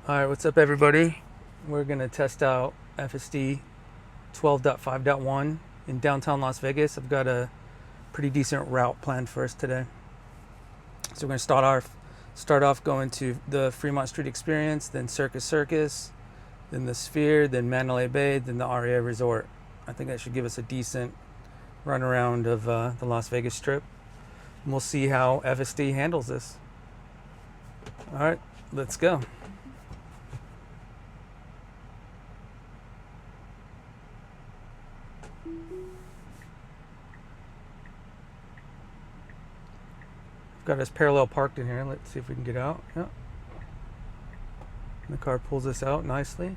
Alright, what's up everybody? We're going to test out FSD 12.5.1 in downtown Las Vegas. I've got a pretty decent route planned for us today. So we're going to start off going to the Fremont Street Experience, then Circus Circus, then the Sphere, then Mandalay Bay, then the Aria Resort. I think that should give us a decent run around of the Las Vegas Strip. And we'll see how FSD handles this. Alright, let's go. Got us parallel parked in here. Let's see if we can get out. Yeah. The car pulls us out nicely.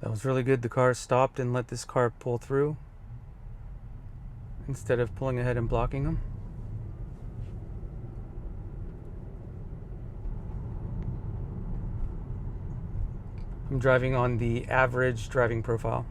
That was really good. The car stopped and let this car pull through instead of pulling ahead and blocking them. I'm driving on the average driving profile.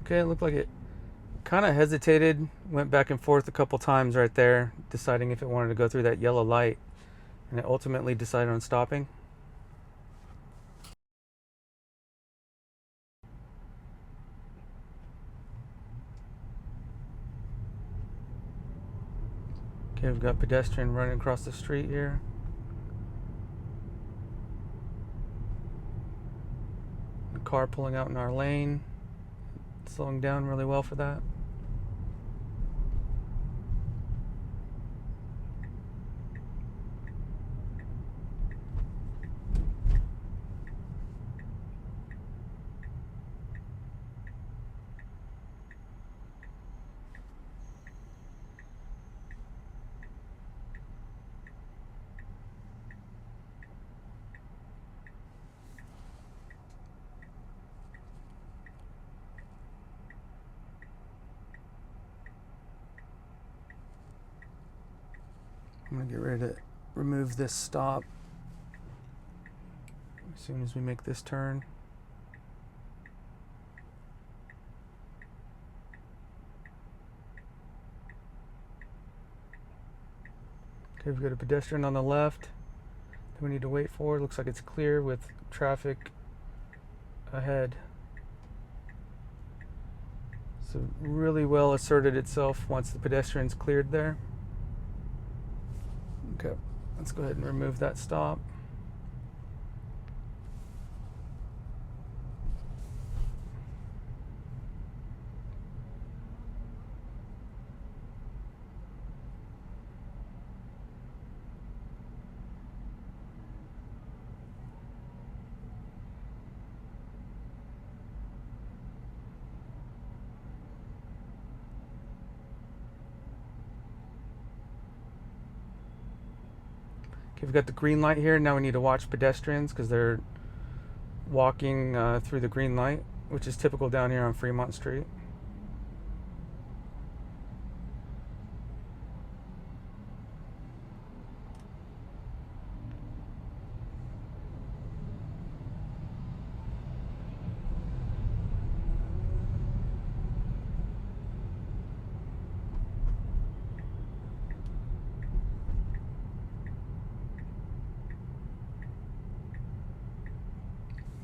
Okay, it looked like it kind of hesitated, went back and forth a couple times right there, deciding if it wanted to go through that yellow light, and it ultimately decided on stopping. Okay, we've got pedestrian running across the street here. The car pulling out in our lane, slowing down really well for that. I'm gonna get ready to remove this stop as soon as we make this turn. Okay, we've got a pedestrian on the left that we need to wait for. Looks like it's clear with traffic ahead. So really well asserted itself once the pedestrian's cleared there. Okay, let's go ahead and remove that stop. Okay, we've got the green light here. Now we need to watch pedestrians because they're walking through the green light, which is typical down here on Fremont Street.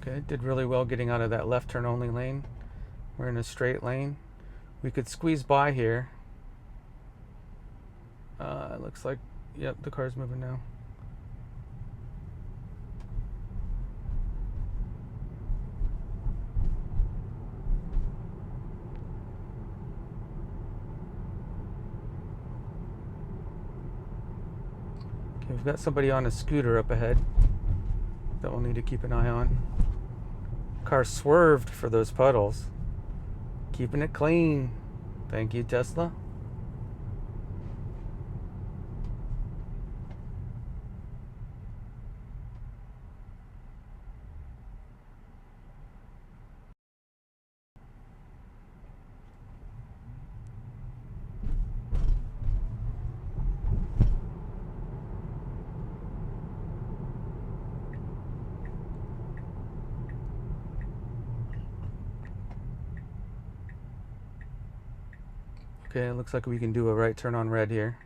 Okay, did really well getting out of that left turn only lane. We're in a straight lane. We could squeeze by here. It looks like, yep, the car's moving now. Okay, we've got somebody on a scooter up ahead that we'll need to keep an eye on. Car swerved for those puddles. Keeping it clean. Thank you, Tesla. Okay, it looks like we can do a right turn on red here.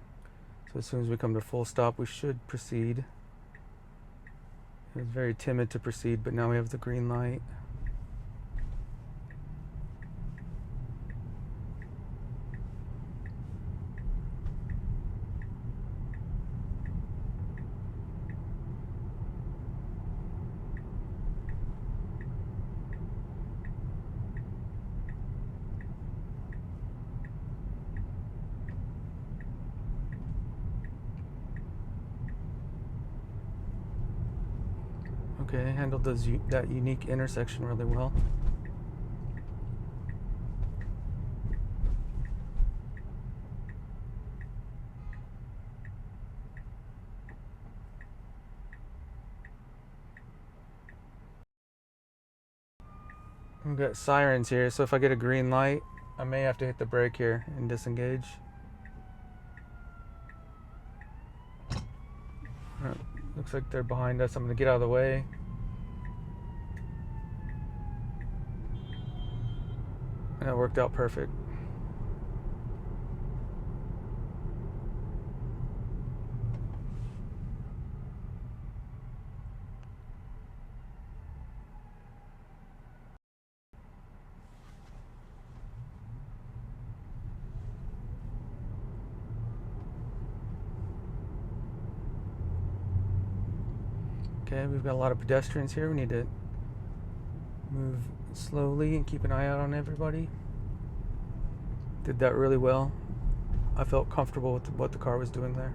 So as soon as we come to full stop, we should proceed. It was very timid to proceed, but now we have the green light. Okay, handled that unique intersection really well. We've got sirens here, so if I get a green light, I may have to hit the brake here and disengage. Looks like they're behind us. I'm going to get out of the way. And it worked out perfect. Okay, we've got a lot of pedestrians here. We need to move slowly and keep an eye out on everybody. Did that really well. I felt comfortable with what the car was doing there.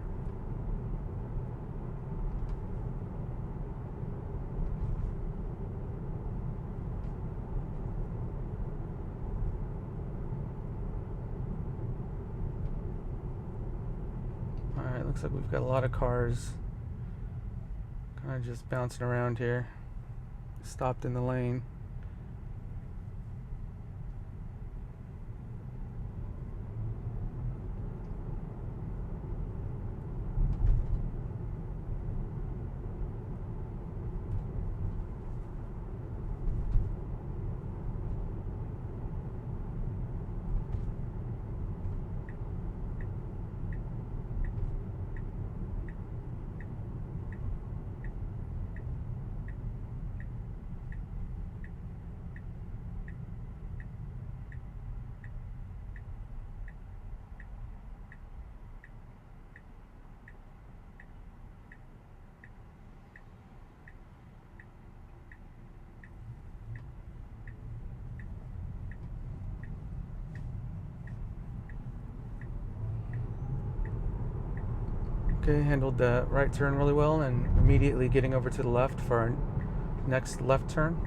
Alright, looks like we've got a lot of cars kind of just bouncing around here. Stopped in the lane. Okay, handled the right turn really well and immediately getting over to the left for our next left turn.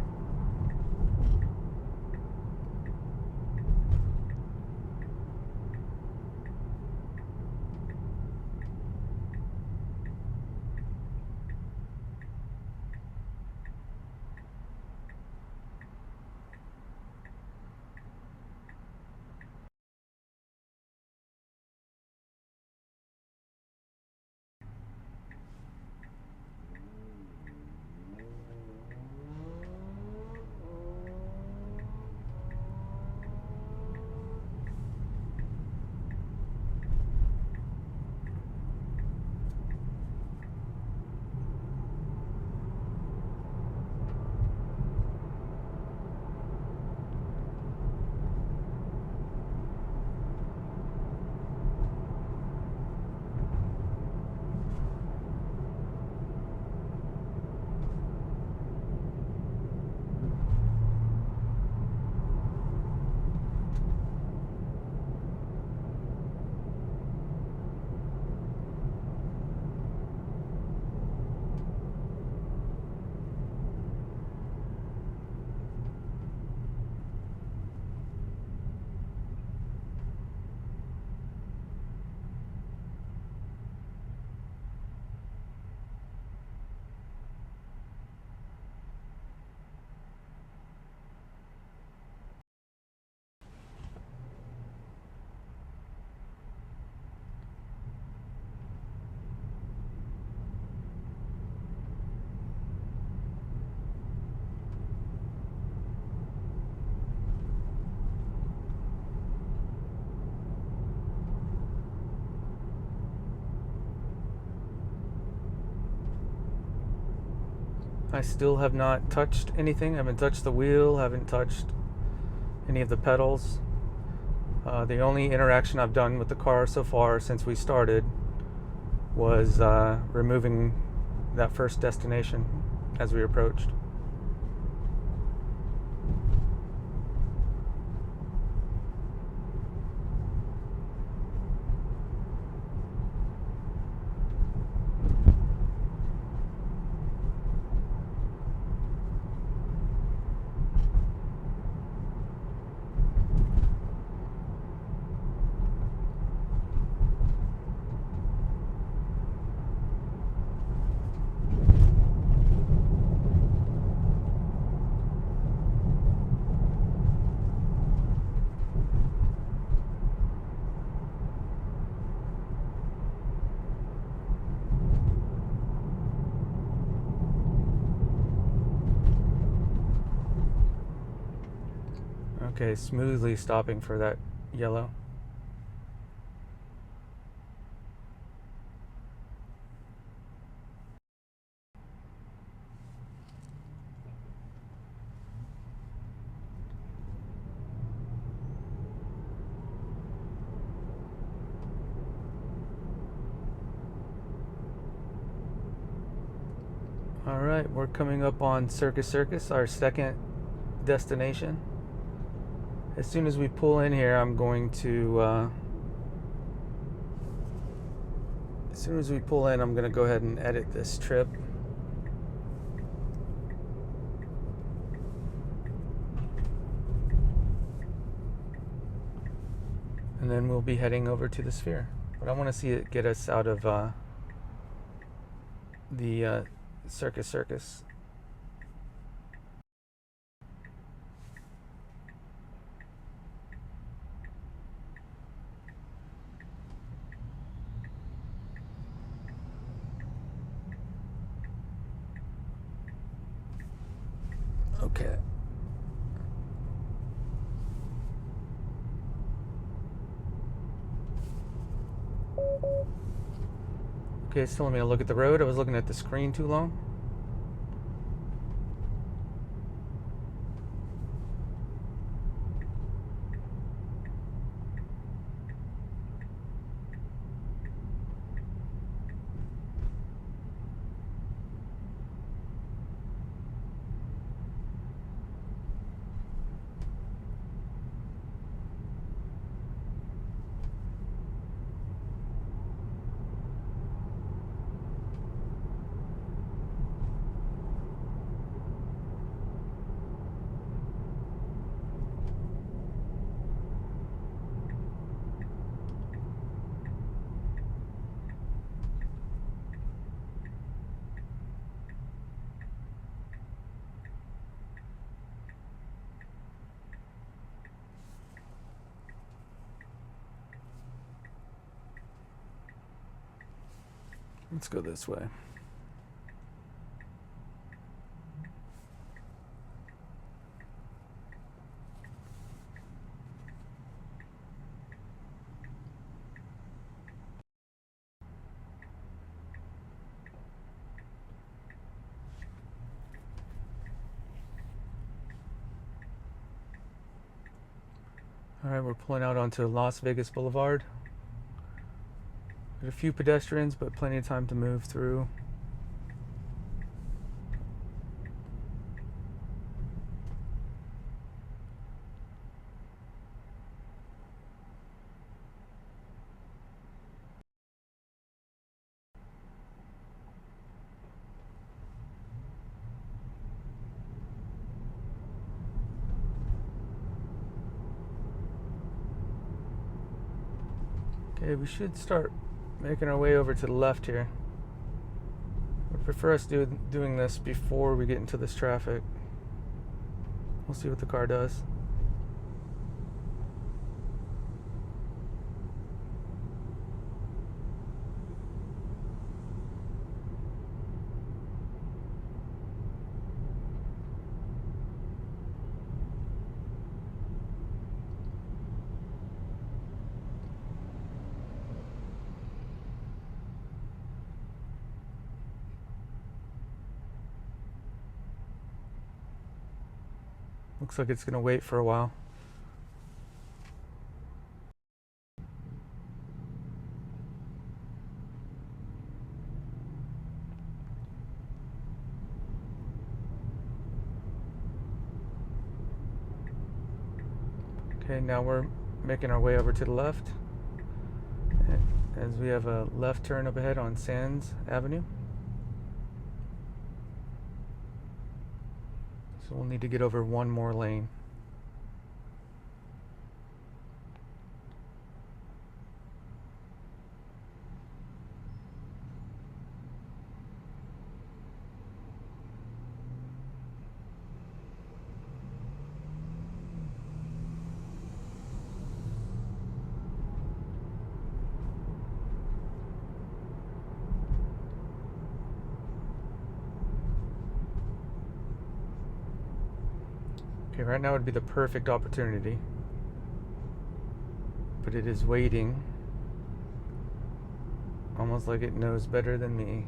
I still have not touched anything. I haven't touched the wheel, haven't touched any of the pedals. The only interaction I've done with the car so far since we started was removing that first destination as we approached. Okay, smoothly stopping for that yellow. All right, we're coming up on Circus, our second destination. As soon as we pull in here, I'm going to go ahead and edit this trip. And then we'll be heading over to the Sphere. But I want to see it get us out of the Circus. Okay. Okay, it's telling me to look at the road. I was looking at the screen too long. Let's go this way. All right, we're pulling out onto Las Vegas Boulevard. Got a few pedestrians, but plenty of time to move through. Okay, we should start making our way over to the left here. I'd prefer us doing this before we get into this traffic. We'll see what the car does. Looks like it's gonna wait for a while. Okay, now we're making our way over to the left as we have a left turn up ahead on Sands Avenue. So we'll need to get over one more lane. Okay, right now would be the perfect opportunity, but it is waiting, almost like it knows better than me.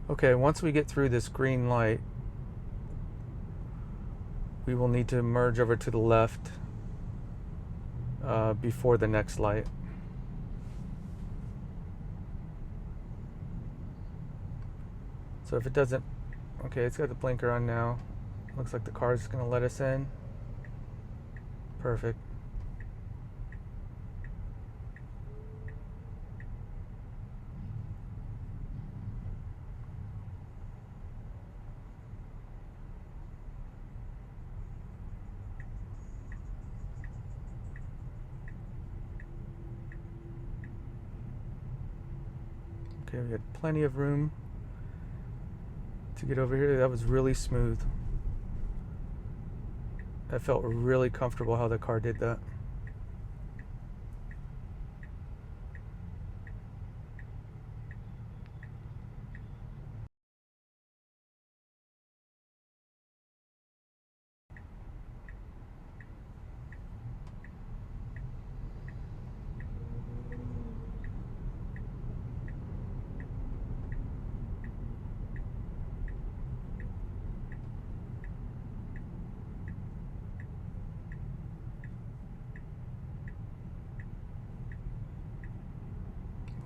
Okay, once we get through this green light, we will need to merge over to the left before the next light. So if it doesn't, okay, it's got the blinker on now. Looks like the car is going to let us in. Perfect. Okay, we had plenty of room to get over here. That was really smooth. I felt really comfortable how the car did that.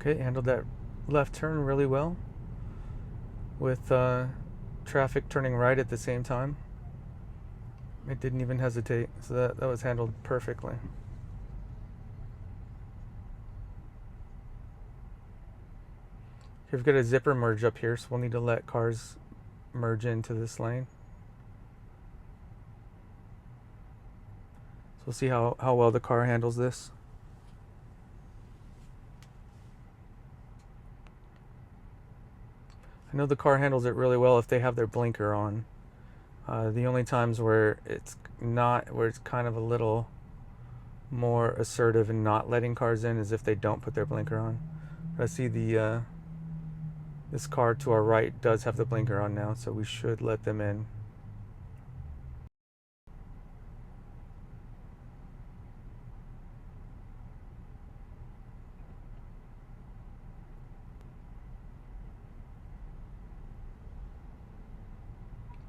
Okay, handled that left turn really well with traffic turning right at the same time. It didn't even hesitate, so that was handled perfectly. We've got a zipper merge up here, so we'll need to let cars merge into this lane. So we'll see how well the car handles this. I know the car handles it really well if they have their blinker on. The only times where it's not, where it's kind of a little more assertive in not letting cars in is if they don't put their blinker on. I see the this car to our right does have the blinker on now, so we should let them in.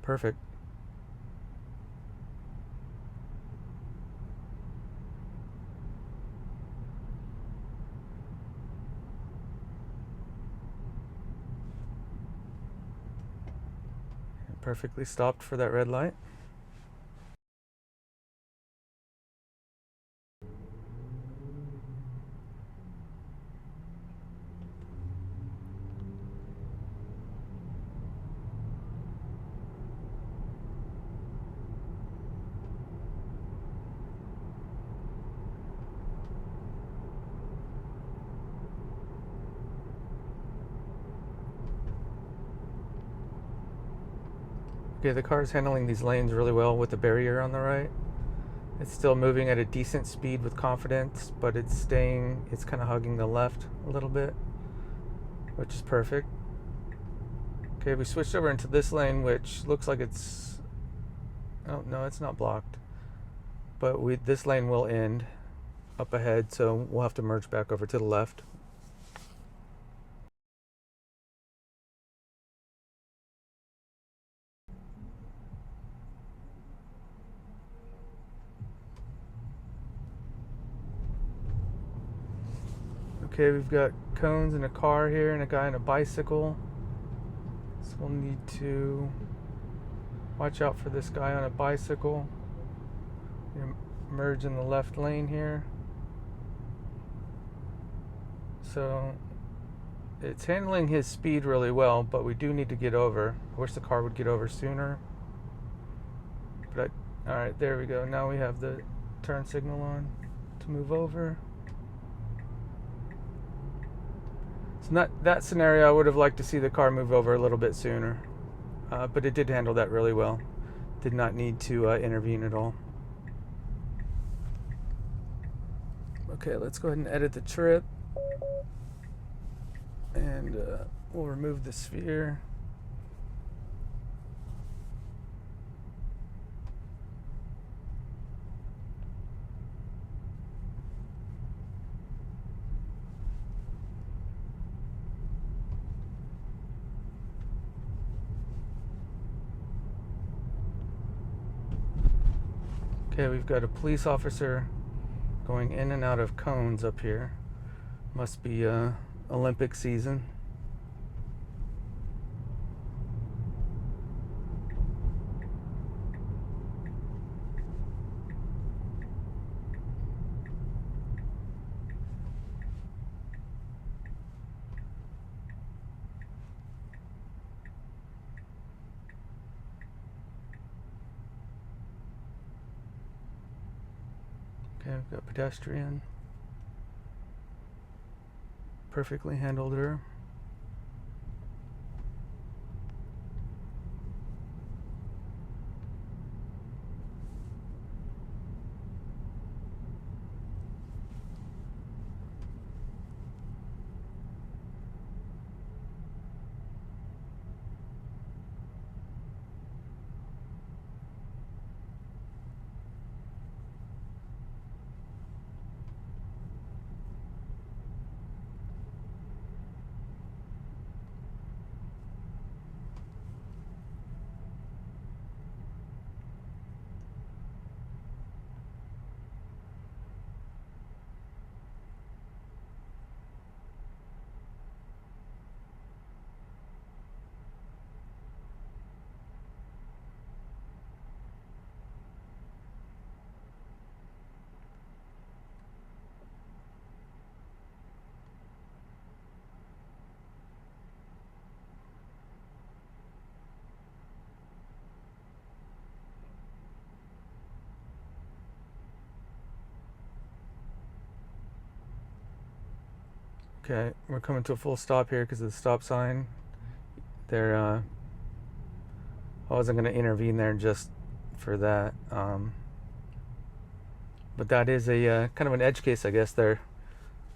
Perfect. Perfectly stopped for that red light. Okay, the car is handling these lanes really well with the barrier on the right. It's still moving at a decent speed with confidence, but it's kind of hugging the left a little bit, which is perfect. Okay, we switched over into this lane, which looks like oh no, it's not blocked. But this lane will end up ahead, so we'll have to merge back over to the left. Okay, we've got cones in a car here and a guy on a bicycle. So we'll need to watch out for this guy on a bicycle. Merge in the left lane here. So it's handling his speed really well, but we do need to get over. I wish the car would get over sooner. But all right, there we go. Now we have the turn signal on to move over. So that scenario, I would have liked to see the car move over a little bit sooner, but it did handle that really well. Did not need to intervene at all. Okay, let's go ahead and edit the trip, and we'll remove the sphere. Okay, we've got a police officer going in and out of cones up here. Must be Olympic season. Okay, we've got pedestrian. Perfectly handled her. Okay, we're coming to a full stop here because of the stop sign. I wasn't going to intervene there just for that. But that is a kind of an edge case, I guess, there.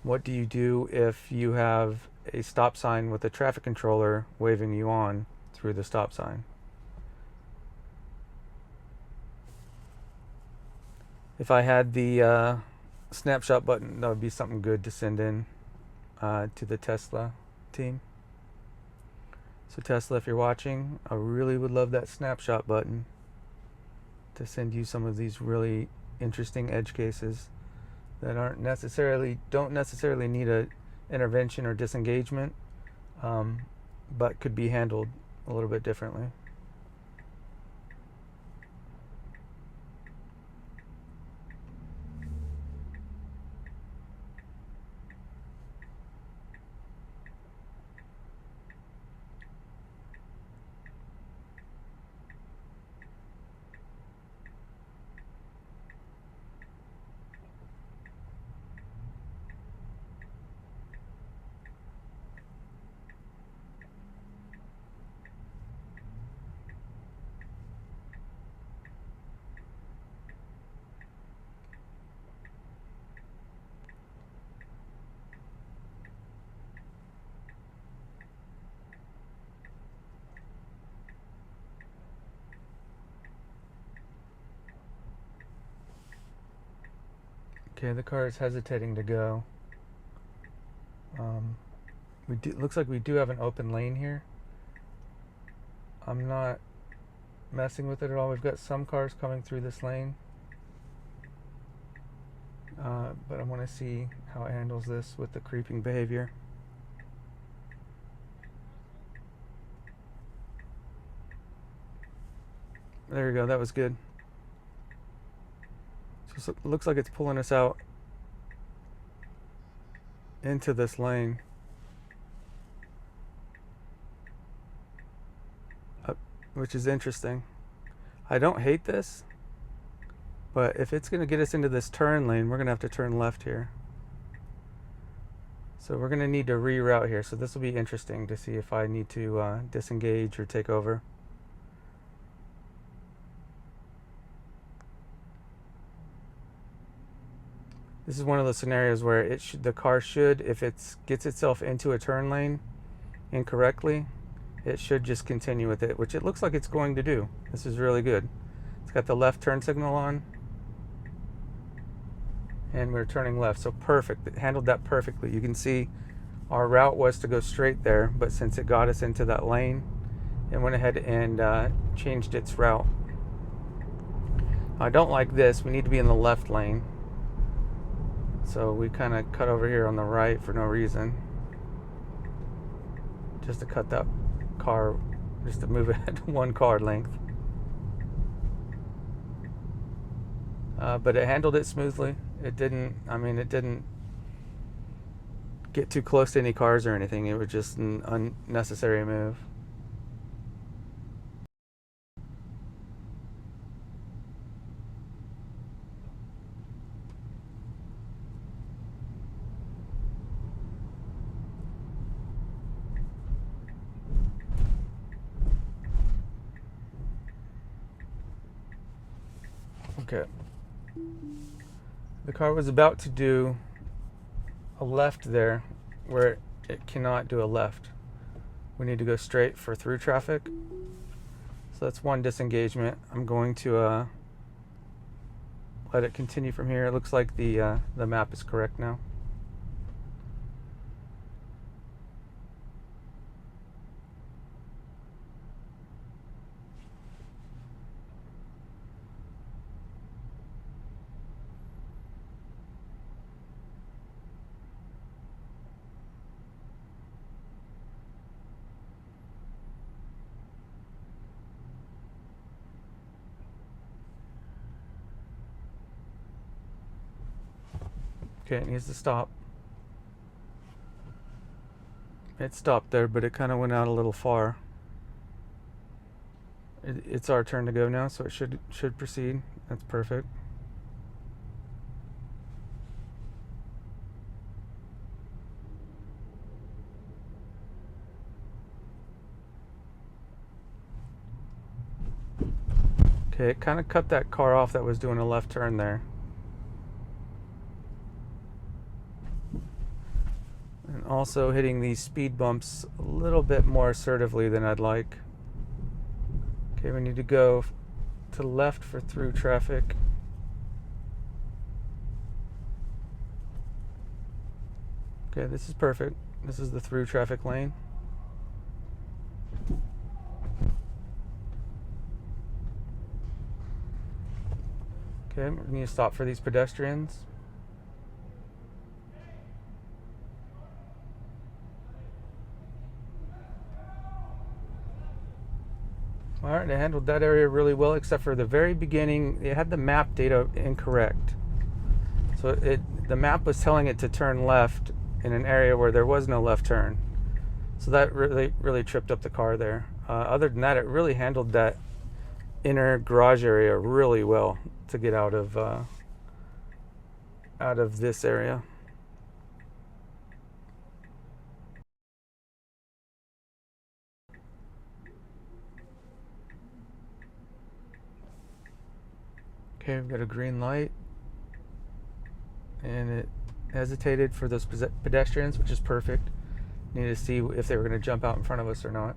What do you do if you have a stop sign with a traffic controller waving you on through the stop sign? If I had the snapshot button, that would be something good to send in to the Tesla team. So Tesla, if you're watching, I really would love that snapshot button to send you some of these really interesting edge cases that don't necessarily need a intervention or disengagement, but could be handled a little bit differently. Okay, the car is hesitating to go. Looks like we do have an open lane here. I'm not messing with it at all. We've got some cars coming through this lane, but I want to see how it handles this with the creeping behavior. There you go, that was good. So it looks like it's pulling us out into this lane. Which is interesting. I don't hate this, but if it's going to get us into this turn lane, we're going to have to turn left here. So we're going to need to reroute here. So this will be interesting to see if I need to disengage or take over. This is one of those scenarios where the car should, if it gets itself into a turn lane incorrectly, it should just continue with it, which it looks like it's going to do. This is really good. It's got the left turn signal on, and we're turning left. So perfect. It handled that perfectly. You can see our route was to go straight there, but since it got us into that lane, it went ahead and changed its route. I don't like this. We need to be in the left lane. So we kind of cut over here on the right for no reason. Just to cut that car, just to move it at one car length. But it handled it smoothly. It didn't get too close to any cars or anything. It was just an unnecessary move. Okay. The car was about to do a left there where it cannot do a left. We need to go straight for through traffic. So that's one disengagement. I'm going to let it continue from here. It looks like the map is correct now. Okay, it needs to stop. It stopped there, but it kind of went out a little far. It's our turn to go now, so it should proceed. That's perfect. Okay, it kind of cut that car off that was doing a left turn there. And also hitting these speed bumps a little bit more assertively than I'd like. Okay, we need to go to the left for through traffic. Okay, this is perfect. This is the through traffic lane. Okay, we need to stop for these pedestrians. Alright, they handled that area really well, except for the very beginning, it had the map data incorrect. So the map was telling it to turn left in an area where there was no left turn. So that really tripped up the car there. Other than that, it really handled that inner garage area really well to get out of this area. Okay, we've got a green light, and it hesitated for those pedestrians, which is perfect. Need to see if they were going to jump out in front of us or not.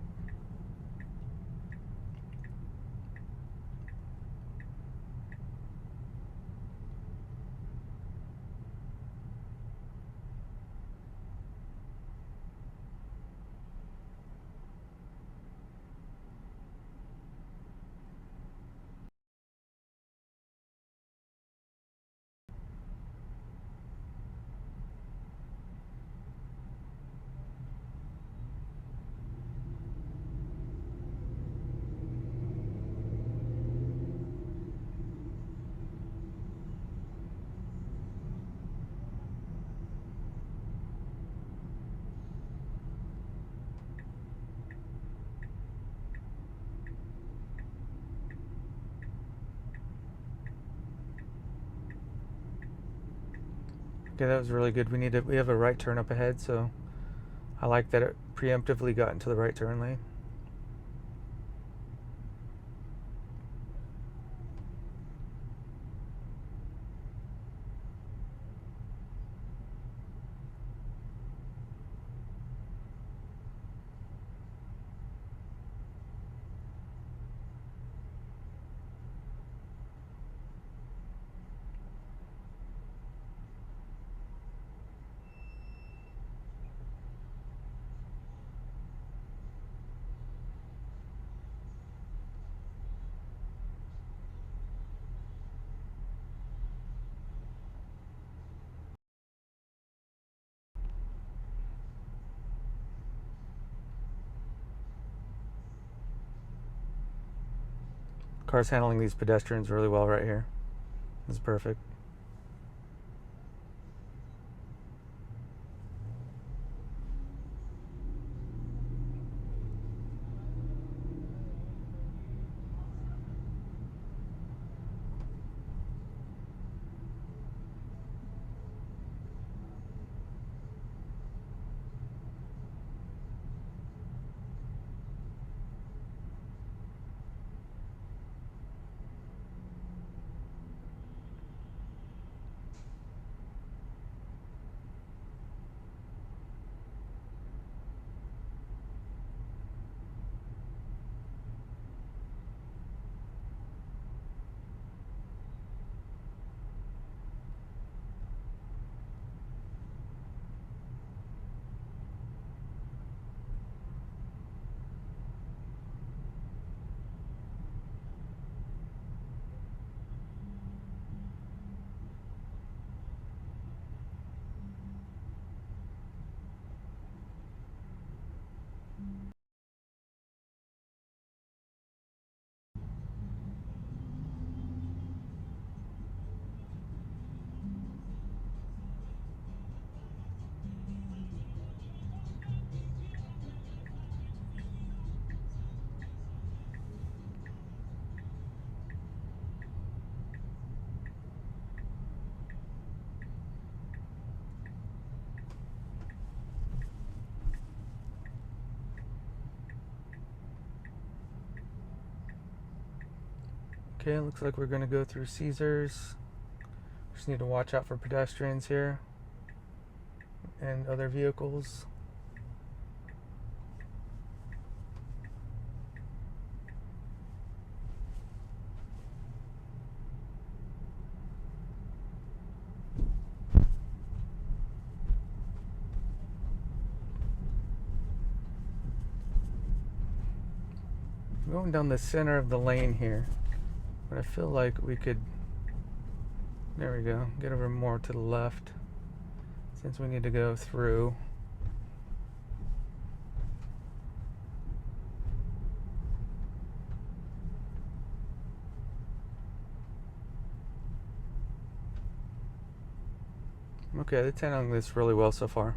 Okay, that was really good. We have a right turn up ahead, so I like that it preemptively got into the right turn lane. Car's handling these pedestrians really well right here. This is perfect. Okay, looks like we're going to go through Caesars. Just need to watch out for pedestrians here and other vehicles. I'm going down the center of the lane here, but I feel like we could, there we go, get over more to the left since we need to go through. Okay, they're handling this really well so far.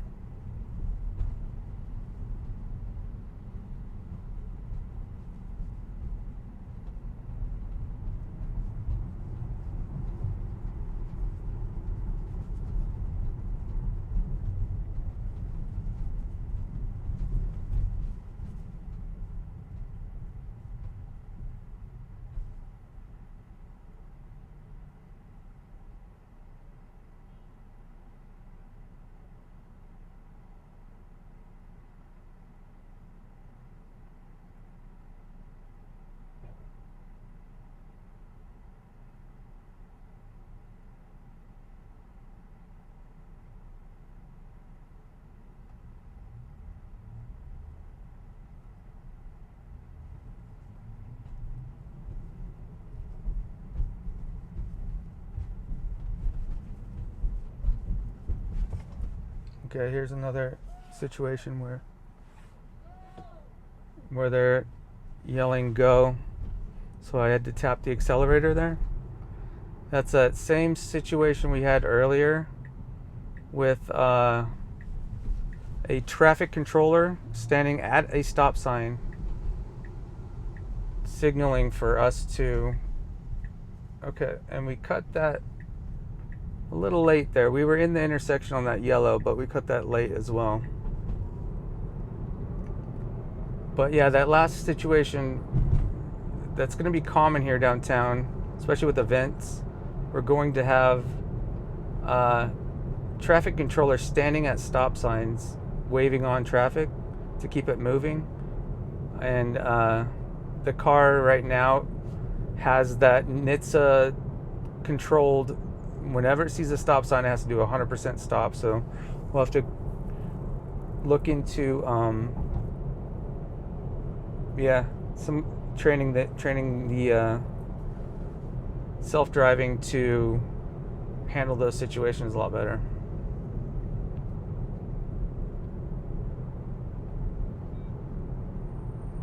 Okay, here's another situation where they're yelling go, so I had to tap the accelerator there. That's that same situation we had earlier with a traffic controller standing at a stop sign signaling for us to, okay, and we cut that A little late there. We were in the intersection on that yellow, but we cut that late as well. But yeah, that last situation, that's going to be common here downtown, especially with events. We're going to have traffic controllers standing at stop signs, waving on traffic to keep it moving. And the car right now has that NHTSA controlled, whenever it sees a stop sign, it has to do 100% stop. So we'll have to look into some training the self-driving to handle those situations a lot better.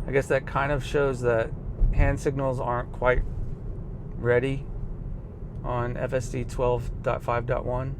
I guess that kind of shows that hand signals aren't quite ready on FSD 12.5.1.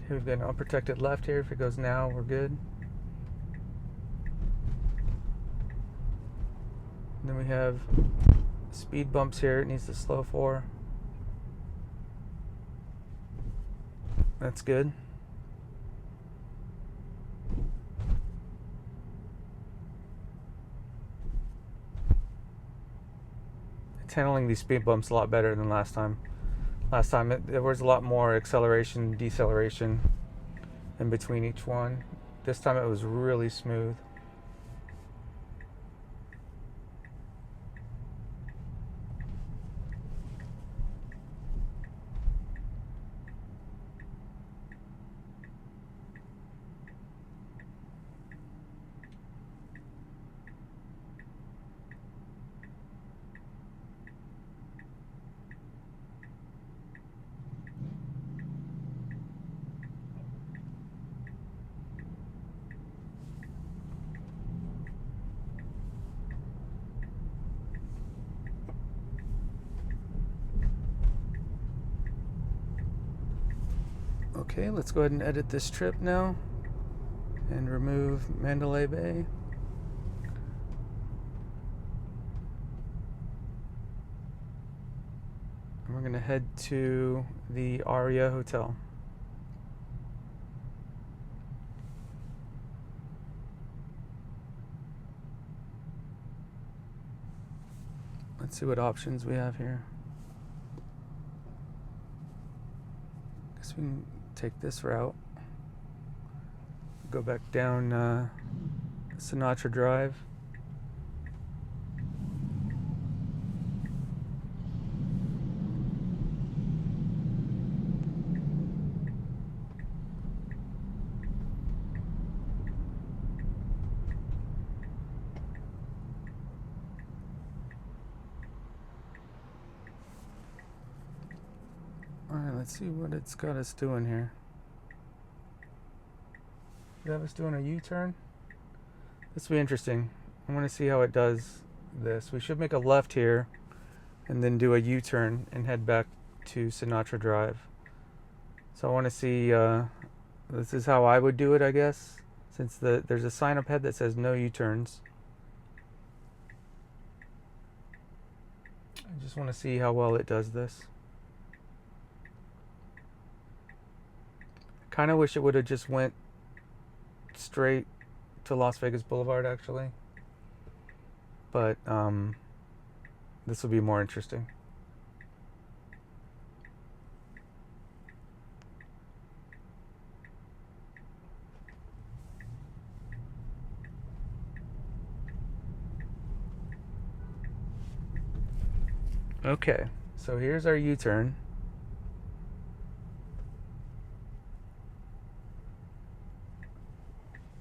Okay, we've got an unprotected left here. If it goes now, we're good. And then we have speed bumps here. It needs to slow for. That's good. It's handling these speed bumps a lot better than last time. Last time there was a lot more acceleration, deceleration in between each one. This time it was really smooth. Okay, let's go ahead and edit this trip now and remove Mandalay Bay. And we're going to head to the Aria Hotel. Let's see what options we have here. we can take this route, go back down Sinatra Drive. Alright, let's see what it's got us doing here. Does it have us doing a U-turn? This will be interesting. I want to see how it does this. We should make a left here and then do a U-turn and head back to Sinatra Drive. So I want to see, this is how I would do it, I guess, since there's a sign up ahead that says no U-turns. I just want to see how well it does this. Kind of wish it would have just went straight to Las Vegas Boulevard, actually, but this will be more interesting. Okay, so here's our U-turn.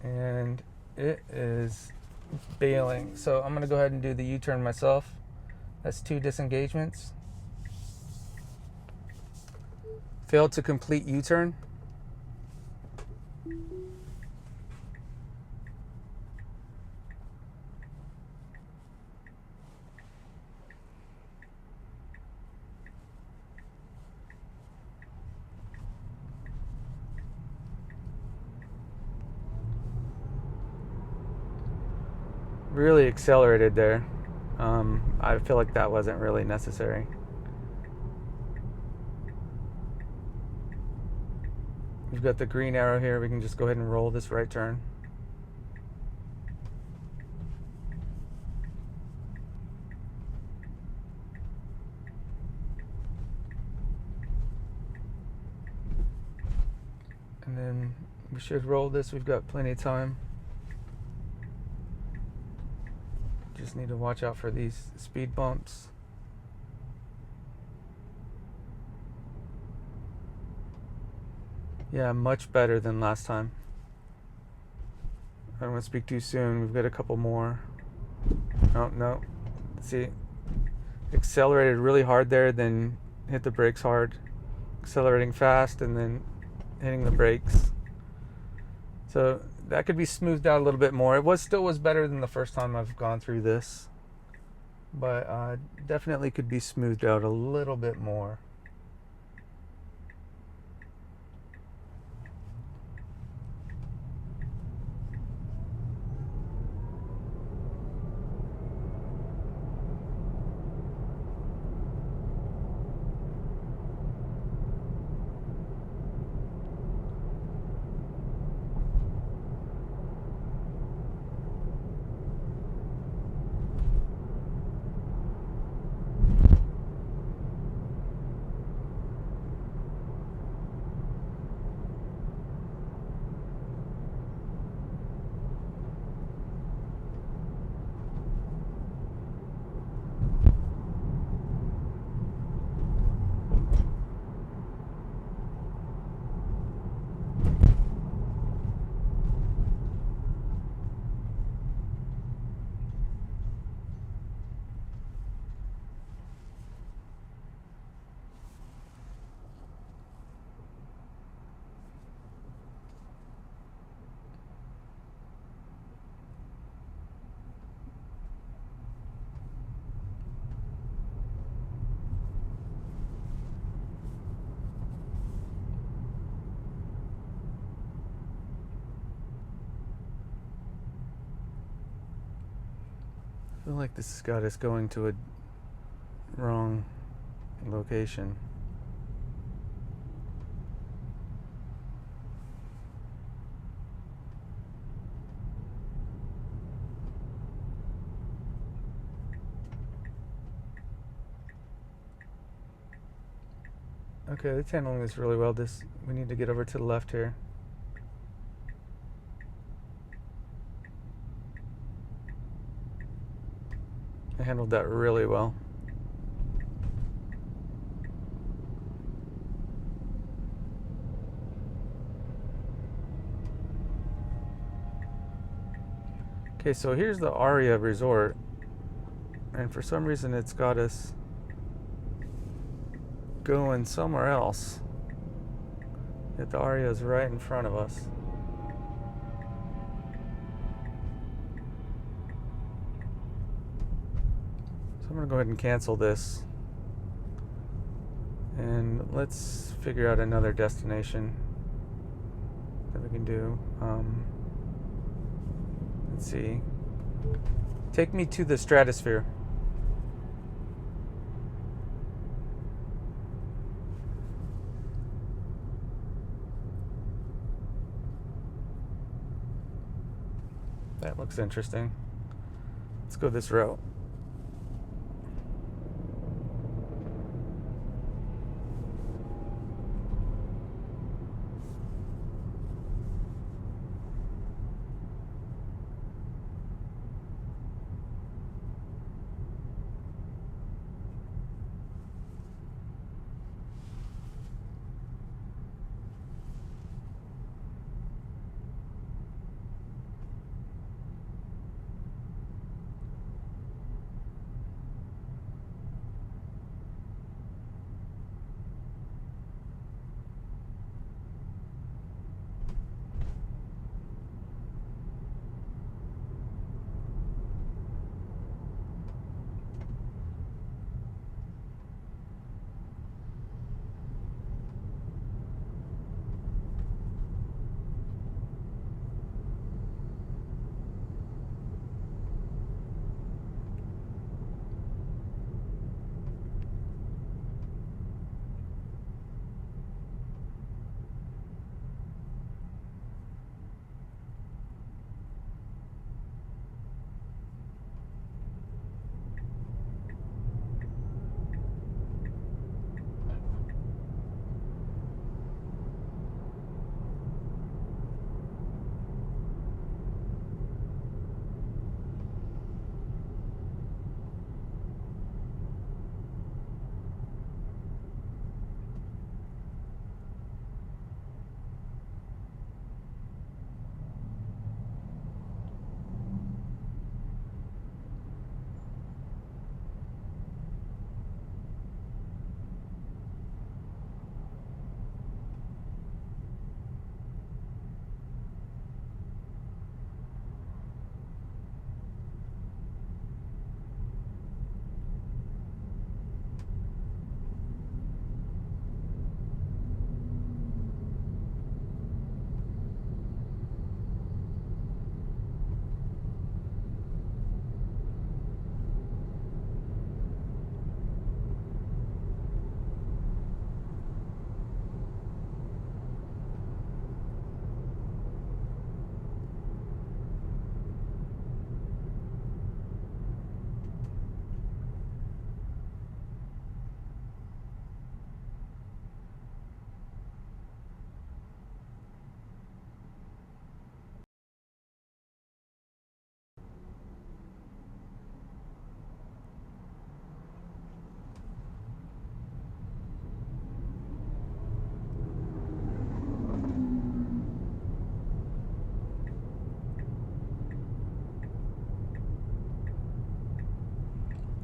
And it is bailing. So I'm going to go ahead and do the U-turn myself. That's 2 disengagements. Failed to complete U-turn. Really accelerated there. I feel like that wasn't really necessary. We've got the green arrow here. We can just go ahead and roll this right turn. And then we should roll this. We've got plenty of time. Just need to watch out for these speed bumps. Yeah, much better than last time. I don't want to speak too soon. We've got a couple more. Oh, no. See, accelerated really hard there, then hit the brakes hard. Accelerating fast and then hitting the brakes. So that could be smoothed out a little bit more. It still was better than the first time I've gone through this, but definitely could be smoothed out a little bit more. I feel like this has got us going to a wrong location. Okay, it's handling this really well. We need to get over to the left here. I handled that really well. Okay, so here's the Aria Resort, and for some reason it's got us going somewhere else. Yet the Aria is right in front of us. So I'm gonna go ahead and cancel this, and let's figure out another destination that we can do. Let's see. Take me to the stratosphere. That looks interesting. Let's go this route.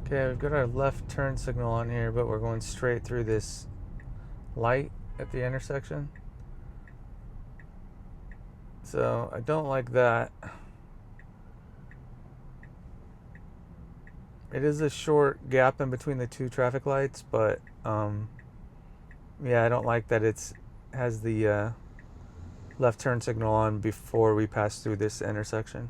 Okay, we've got our left turn signal on here, but we're going straight through this light at the intersection. So I don't like that. It is a short gap in between the two traffic lights, but yeah, I don't like that it's has the left turn signal on before we pass through this intersection.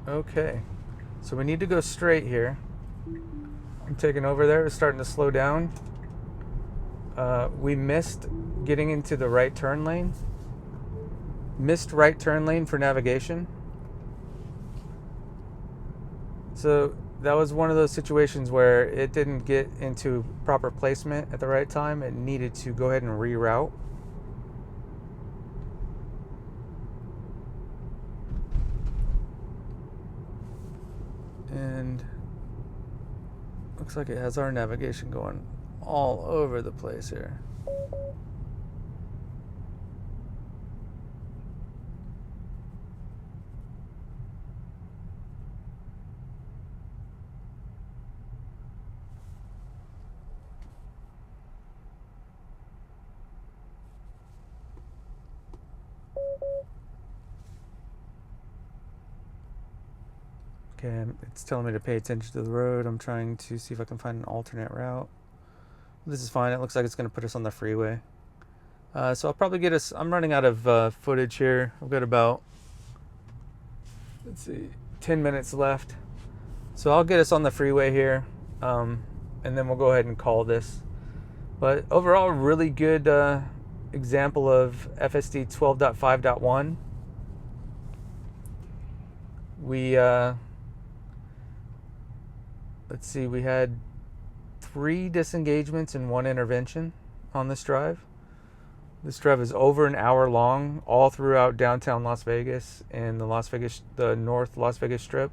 Okay, so we need to go straight here. I'm taking over there. It's starting to slow down. We missed getting into the right turn lane. Missed right turn lane for navigation. So that was one of those situations where it didn't get into proper placement at the right time. It needed to go ahead and reroute. And looks like it has our navigation going all over the place here. Okay, it's telling me to pay attention to the road. I'm trying to see if I can find an alternate route. This is fine. It looks like it's going to put us on the freeway. So I'll probably get us... I'm running out of footage here. I've got about, let's see, 10 minutes left. So I'll get us on the freeway here, and then we'll go ahead and call this. But overall, really good example of FSD 12.5.1. We... let's see, we had 3 disengagements and 1 intervention on this drive. This drive is over an hour long, all throughout downtown Las Vegas and the North Las Vegas Strip.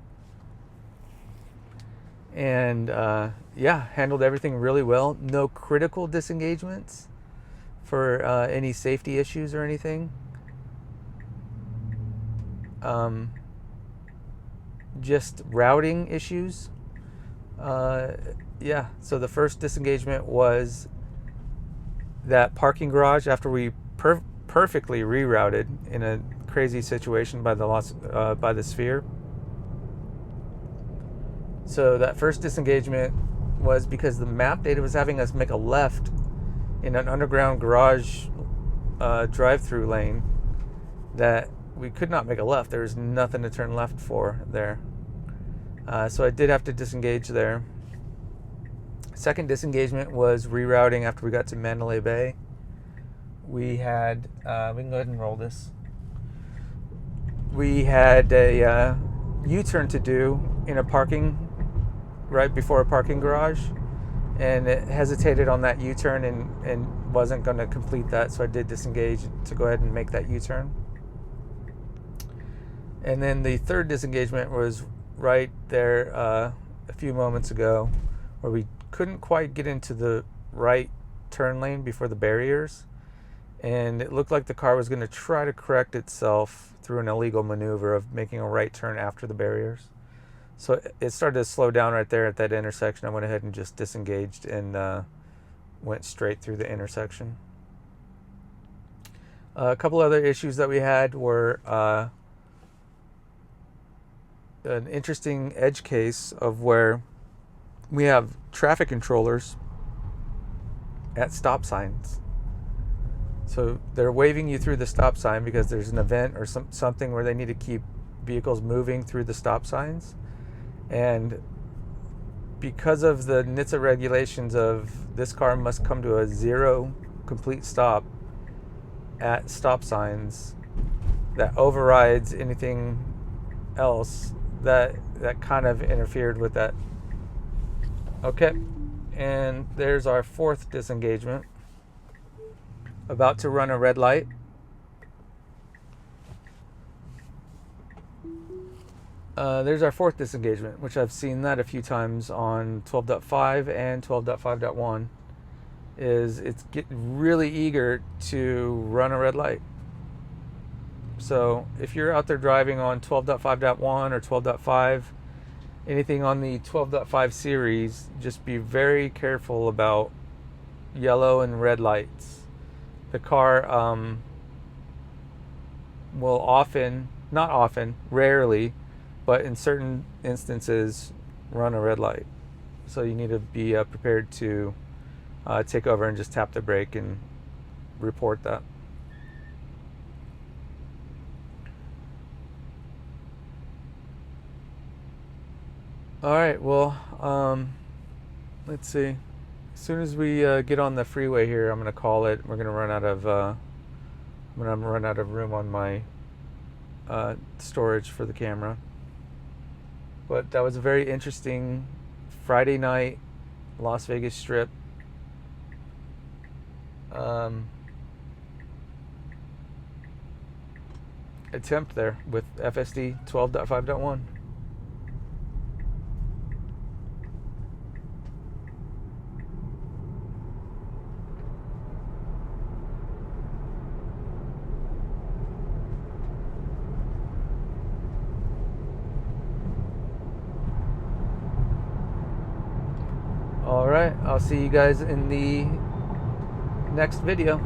And yeah, handled everything really well. No critical disengagements for any safety issues or anything. Just routing issues. Yeah, so the first disengagement was that parking garage after we perfectly rerouted in a crazy situation by the Sphere. So that first disengagement was because the map data was having us make a left in an underground garage drive-through lane that we could not make a left. There was nothing to turn left for there. So I did have to disengage there. Second disengagement was rerouting after we got to Mandalay Bay. We had, we can go ahead and roll this. We had a U-turn to do in a parking, right before a parking garage. And it hesitated on that U-turn and wasn't going to complete that. So I did disengage to go ahead and make that U-turn. And then the third disengagement was right there a few moments ago, where we couldn't quite get into the right turn lane before the barriers, and it looked like the car was going to try to correct itself through an illegal maneuver of making a right turn after the barriers. So it started to slow down right there at that intersection. I went ahead and just disengaged and went straight through the intersection. A couple other issues that we had were an interesting edge case of where we have traffic controllers at stop signs. So they're waving you through the stop sign because there's an event or something where they need to keep vehicles moving through the stop signs. And because of the NHTSA regulations of this car must come to a 0 complete stop at stop signs, that overrides anything else that kind of interfered with that. Okay, and there's our fourth disengagement. About to run a red light. There's our fourth disengagement, which I've seen that a few times on 12.5 and 12.5.1. It's getting really eager to run a red light. So if you're out there driving on 12.5.1 or 12.5, anything on the 12.5 series, just be very careful about yellow and red lights. The car will often, not often, rarely, but in certain instances, run a red light. So you need to be prepared to take over and just tap the brake and report that. All right, well, let's see. As soon as we get on the freeway here, I'm gonna call it. We're gonna run out of room on my storage for the camera. But that was a very interesting Friday night Las Vegas Strip. Attempt there with FSD 12.5.1. All right, I'll see you guys in the next video.